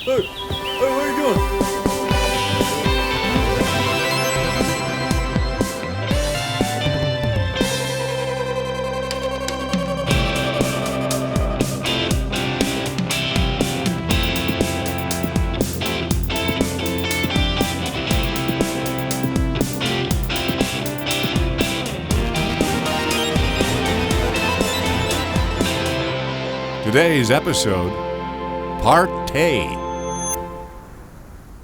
Hey, what are you doing? Today's episode, Partay.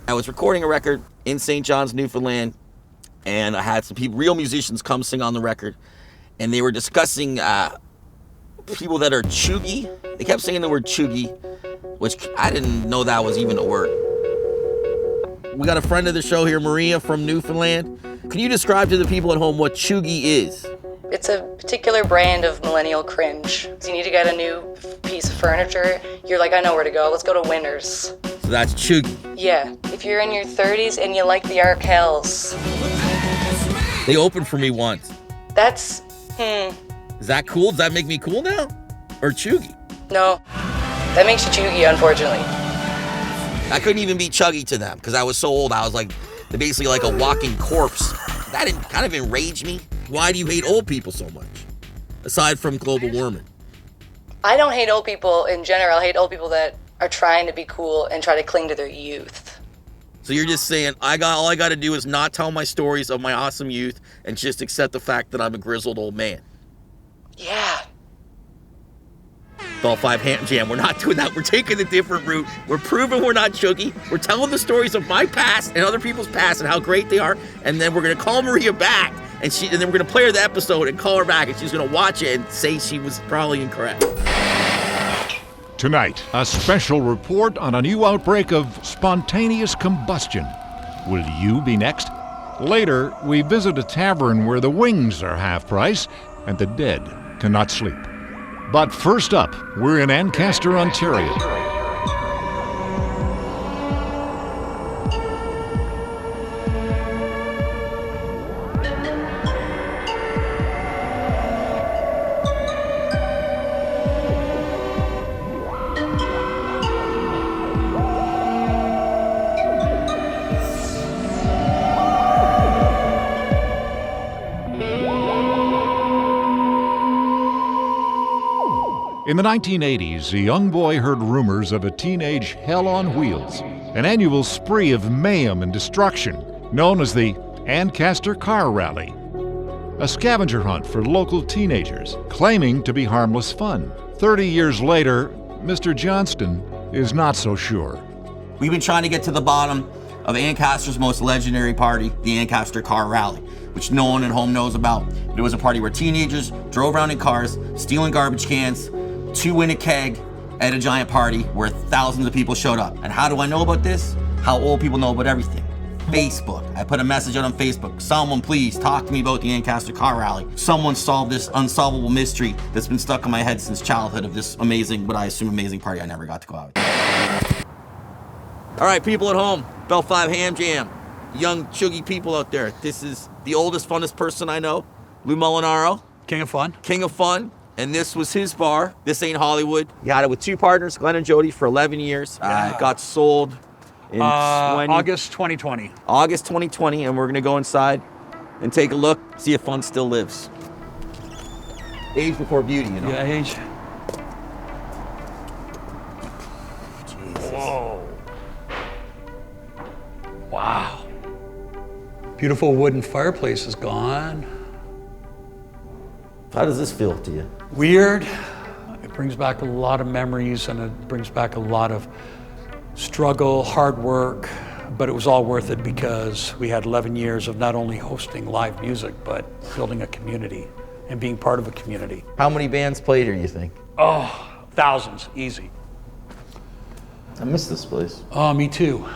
I was recording a record in St. John's, Newfoundland, and I had some people, real musicians come sing on the record, and they were discussing people that are chuggy. They kept saying the word chuggy, which I didn't know that was even a word. We got a friend of the show here, Maria from Newfoundland. Can you describe to the people at home what chuggy is? It's a particular brand of millennial cringe. So you need to get a new piece of furniture. You're like, I know where to go. Let's go to Winners. So that's chuggy. Yeah. If you're in your 30s and you like the Arkells. They opened for me once. That's, Is that cool? Does that make me cool now? Or chuggy? No. That makes you chuggy, unfortunately. I couldn't even be chuggy to them because I was so old. I was like basically like a walking corpse. That kind of enraged me. Why do you hate old people so much? Aside from global warming. I don't hate old people in general. I hate old people that are trying to be cool and try to cling to their youth. So you're just saying, all I got to do is not tell my stories of my awesome youth and just accept the fact that I'm a grizzled old man. Yeah. Bell 5 Ham Jam, we're not doing that. We're taking a different route. We're proving we're not chuggy. We're telling the stories of my past and other people's past and how great they are. And then we're going to call Maria back. And then we're going to play her the episode and call her back. And she's going to watch it and say she was probably incorrect. Tonight, a special report on a new outbreak of spontaneous combustion. Will you be next? Later, we visit a tavern where the wings are half price and the dead cannot sleep. But first up, we're in Ancaster, Ontario. In the 1980s, a young boy heard rumors of a teenage hell on wheels, an annual spree of mayhem and destruction known as the Ancaster Car Rally, a scavenger hunt for local teenagers claiming to be harmless fun. 30 years later, Mr. Johnston is not so sure. We've been trying to get to the bottom of Ancaster's most legendary party, the Ancaster Car Rally, which no one at home knows about. It was a party where teenagers drove around in cars, stealing garbage cans, to win a keg at a giant party where thousands of people showed up. And how do I know about this? How old people know about everything. Facebook. I put a message out on Facebook. Someone please talk to me about the Ancaster Car Rally. Someone solve this unsolvable mystery that's been stuck in my head since childhood of this amazing, what I assume amazing party I never got to go out. All right, people at home, Bell 5 Ham Jam. Young, chuggy people out there. This is the oldest, funnest person I know, Lou Molinaro. King of Fun. King of Fun. And this was his bar. This ain't Hollywood. He had it with two partners, Glenn and Jody, for 11 years. Yeah. It got sold in August 2020. August 2020, and we're gonna go inside and take a look, see if fun still lives. Age before beauty, you know? Yeah, age. Jesus. Whoa. Wow. Beautiful wooden fireplace is gone. How does this feel to you? Weird. It brings back a lot of memories and it brings back a lot of struggle, hard work, but it was all worth it because we had 11 years of not only hosting live music, but building a community and being part of a community. How many bands played here, you think? Oh, thousands, easy. I miss this place. Oh, me too.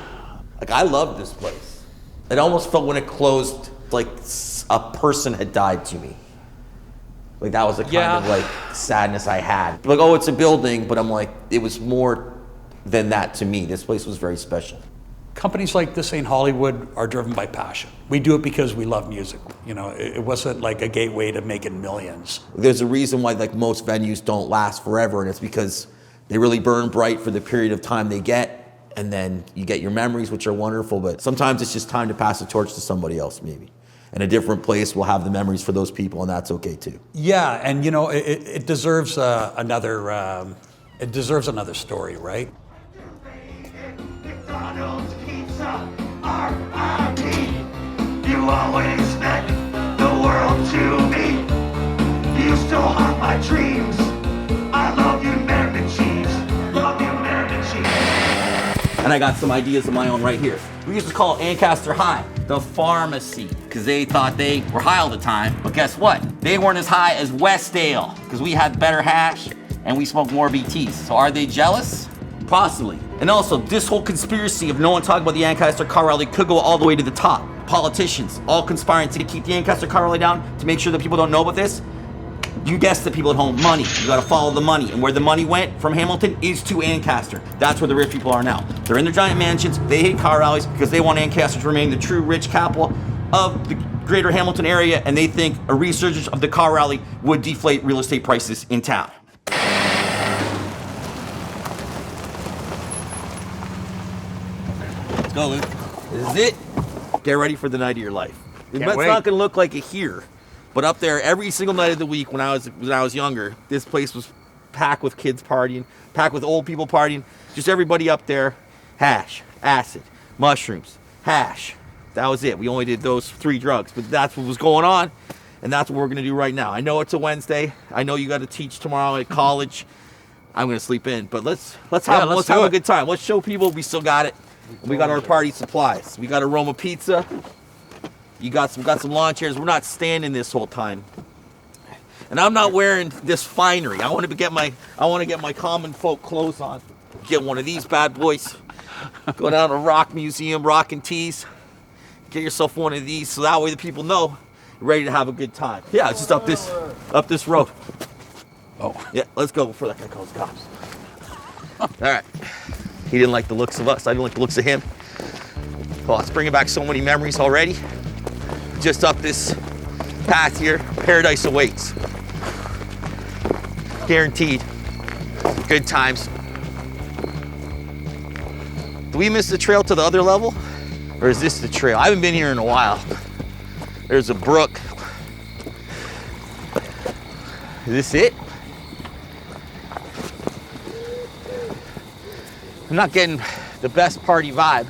Like, I love this place. It almost felt when it closed like a person had died to me. Like, that was the kind of like sadness I had. Like, oh, it's a building, but I'm like, it was more than that to me. This place was very special. Companies like This Ain't Hollywood are driven by passion. We do it because we love music. You know, it wasn't like a gateway to making millions. There's a reason why like most venues don't last forever, and it's because they really burn bright for the period of time they get, and then you get your memories, which are wonderful, but sometimes it's just time to pass the torch to somebody else, maybe. And a different place will have the memories for those people, and that's okay too. Yeah, and you know, it deserves it deserves another story, right? McDonald's pizza, R.I.P. You always meant the world to me. You still haunt my dreams. I love you, Marin and cheese. Love you, Marin and cheese. And I got some ideas of my own right here. We used to call Ancaster High the pharmacy, because they thought they were high all the time. But guess what? They weren't as high as Westdale, because we had better hash and we smoked more BTs. So are they jealous? Possibly. And also, this whole conspiracy of no one talking about the Ancaster car rally could go all the way to the top. Politicians all conspiring to keep the Ancaster car rally down, to make sure that people don't know about this. You guessed it, people at home, money. You gotta follow the money. And where the money went from Hamilton is to Ancaster. That's where the rich people are now. They're in their giant mansions. They hate car rallies because they want Ancaster to remain the true rich capital of the greater Hamilton area, and they think a resurgence of the car rally would deflate real estate prices in town. Let's go, Luke. This is it. Get ready for the night of your life. It's not gonna look like it here. But up there, every single night of the week when I was younger, this place was packed with kids partying, packed with old people partying, just everybody up there. Hash, acid, mushrooms, hash. That was it. We only did those 3 drugs, but that's what was going on, and that's what we're gonna do right now. I know it's a Wednesday. I know you got to teach tomorrow at college. I'm gonna sleep in, but let's have a good time. Let's show people we still got it. We got our party supplies. We got aroma pizza. We got some lawn chairs. We're not standing this whole time. And I'm not wearing this finery. I want to get my common folk clothes on. Get one of these bad boys. Go down to Rock Museum, Rockin' Tees. Get yourself one of these so that way the people know you're ready to have a good time. Yeah, it's just up this road. Oh. Yeah, let's go before that guy calls cops. All right. He didn't like the looks of us. I didn't like the looks of him. Oh, it's bringing back so many memories already. Just up this path here, paradise awaits. Guaranteed. Good times. Do we miss the trail to the other level? Or is this the trail? I haven't been here in a while. There's a brook. Is this it? I'm not getting the best party vibe.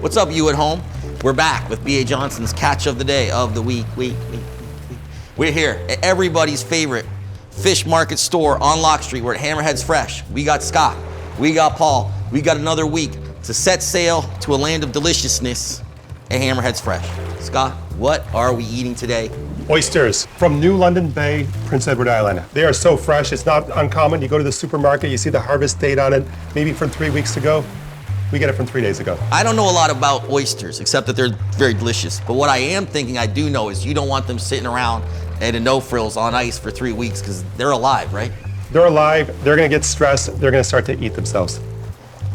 What's up, you at home? We're back with B.A. Johnson's Catch of the Day of the Week. We're here at everybody's favorite fish market store on Lock Street. We're at Hammerhead's Fresh. We got Scott. We got Paul. We got another week to set sail to a land of deliciousness at Hammerhead's Fresh. Scott, what are we eating today? Oysters from New London Bay, Prince Edward Island. They are so fresh, it's not uncommon. You go to the supermarket, you see the harvest date on it, maybe from 3 weeks ago. We get it from 3 days ago. I don't know a lot about oysters, except that they're very delicious. But what I am thinking I do know is you don't want them sitting around at a no-frills on ice for 3 weeks, because they're alive, right? They're alive, they're gonna get stressed, they're gonna start to eat themselves.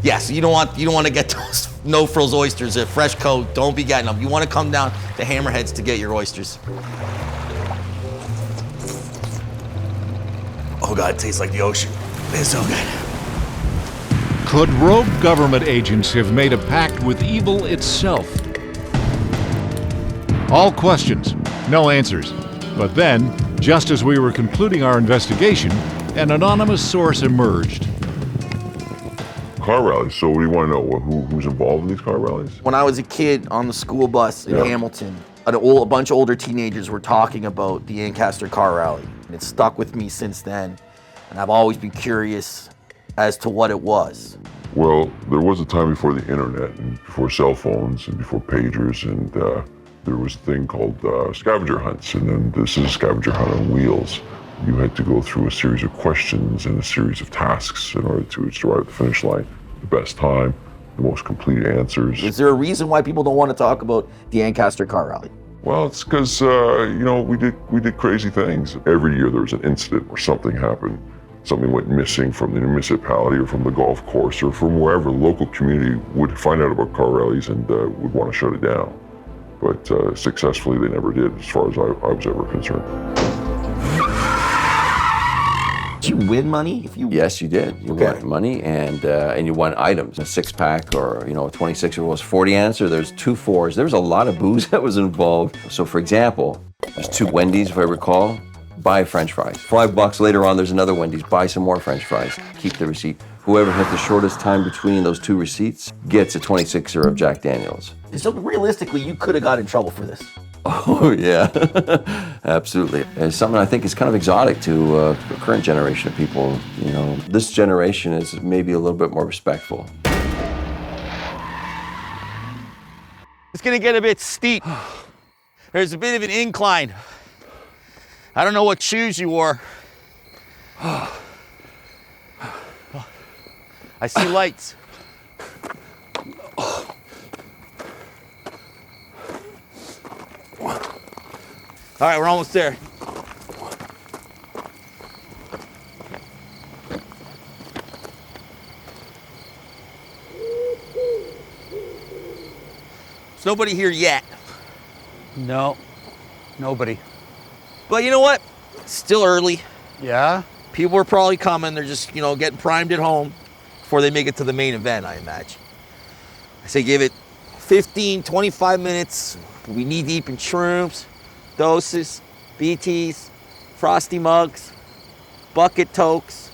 Yeah, so you don't want to get those no-frills oysters at Fresh Co. Don't be getting them. You want to come down to Hammerheads to get your oysters. Oh God, it tastes like the ocean. It's so good. Could rogue government agents have made a pact with evil itself? All questions, no answers. But then, just as we were concluding our investigation, an anonymous source emerged. Car rallies. So what do you want to know? Who's involved in these car rallies? When I was a kid on the school bus in Hamilton, a bunch of older teenagers were talking about the Ancaster car rally. And it stuck with me since then. And I've always been curious as to what it was. Well, there was a time before the internet and before cell phones and before pagers, and there was a thing called scavenger hunts. And then this is a scavenger hunt on wheels. You had to go through a series of questions and a series of tasks in order to arrive at the finish line. The best time, the most complete answers. Is there a reason why people don't want to talk about the Ancaster car rally? Well, it's because, we did crazy things. Every year there was an incident where something happened something went missing from the municipality or from the golf course or from wherever, the local community would find out about car rallies and would want to shut it down. But successfully, they never did, as far as I was ever concerned. Did you win money? Yes, you did. You won money and you won items. A 6-pack or, a 26er was 40 answer. There's 2 4s. There was a lot of booze that was involved. So for example, there's 2 Wendy's, if I recall. Buy French fries. $5 later on, there's another Wendy's. Buy some more French fries. Keep the receipt. Whoever has the shortest time between those 2 receipts gets a 26er of Jack Daniels. So realistically, you could have got in trouble for this. Oh, yeah. Absolutely. It's something I think is kind of exotic to the current generation of people. This generation is maybe a little bit more respectful. It's gonna get a bit steep. There's a bit of an incline. I don't know what shoes you wore. I see lights. All right, we're almost there. There's nobody here yet. No, nobody. But you know what? It's still early. Yeah? People are probably coming. They're just, getting primed at home before they make it to the main event, I imagine. I say give it 15, 25 minutes. We knee deep in shrooms, doses, BTs, frosty mugs, bucket tokes.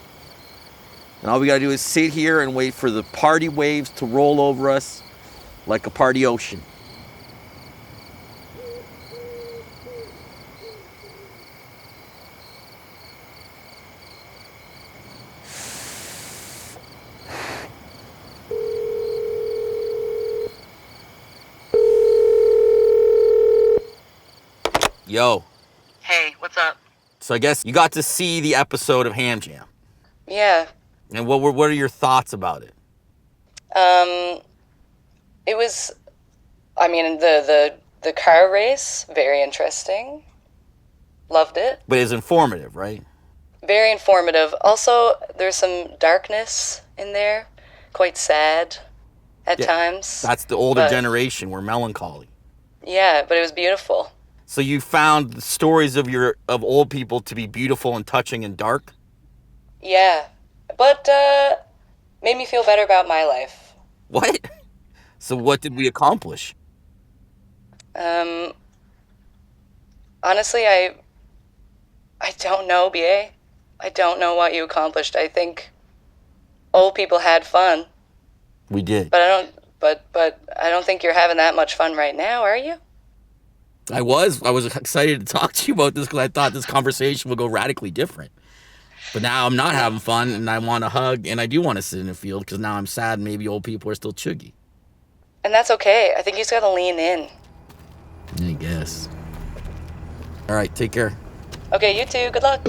And all we gotta do is sit here and wait for the party waves to roll over us like a party ocean. Yo. Hey, what's up? So I guess you got to see the episode of Ham Jam. Yeah. And what are your thoughts about it? It was, the car race, very interesting. Loved it. But it's informative, right? Very informative. Also, there's some darkness in there, quite sad at times. That's the older generation. We're melancholy. Yeah, but it was beautiful. So you found the stories of old people to be beautiful and touching and dark? Yeah, but made me feel better about my life. What? So what did we accomplish? Honestly, I don't know, BA. I don't know what you accomplished. I think old people had fun. We did. But I don't think you're having that much fun right now, are you? I was excited to talk to you about this because I thought this conversation would go radically different. But now I'm not having fun, and I want to hug, and I do want to sit in a field because now I'm sad maybe old people are still chuggy. And that's okay. I think you just gotta lean in. I guess. All right, take care. Okay, you too. Good luck.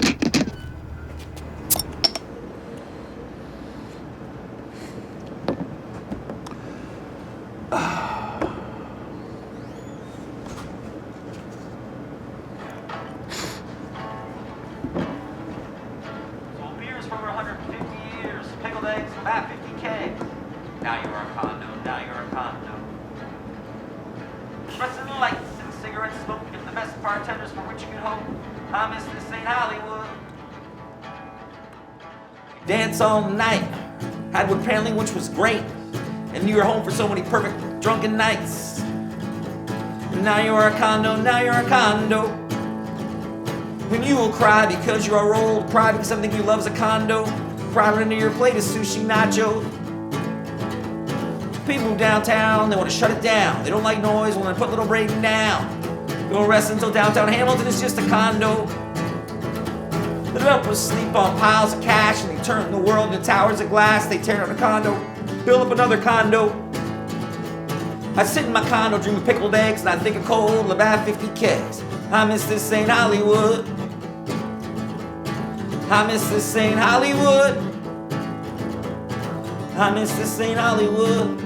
Sold beers for over 150 years. Pickled eggs for about 50K. Now you're a condo. Now you're a condo. Pressing lights and cigarette smoke and the best bartenders for which you can hope. I miss this ain't Hollywood. Dance all night. Had wood paneling, which was great. And you were home for so many perfect drunken nights. And now you're a condo, now you're a condo. And you will cry because you are old. Cry because something you love is a condo. Cry right into your plate of sushi nacho. People move downtown, they want to shut it down. They don't like noise, want to put little Braden down. They won't rest until downtown Hamilton is just a condo. The developers sleep on piles of cash and they turn the world into towers of glass. They tear down a condo, build up another condo. I sit in my condo, dream of pickled eggs, and I think of cold, about 50 kegs. I miss this ain't Hollywood. I miss this ain't Hollywood. I miss this ain't Hollywood.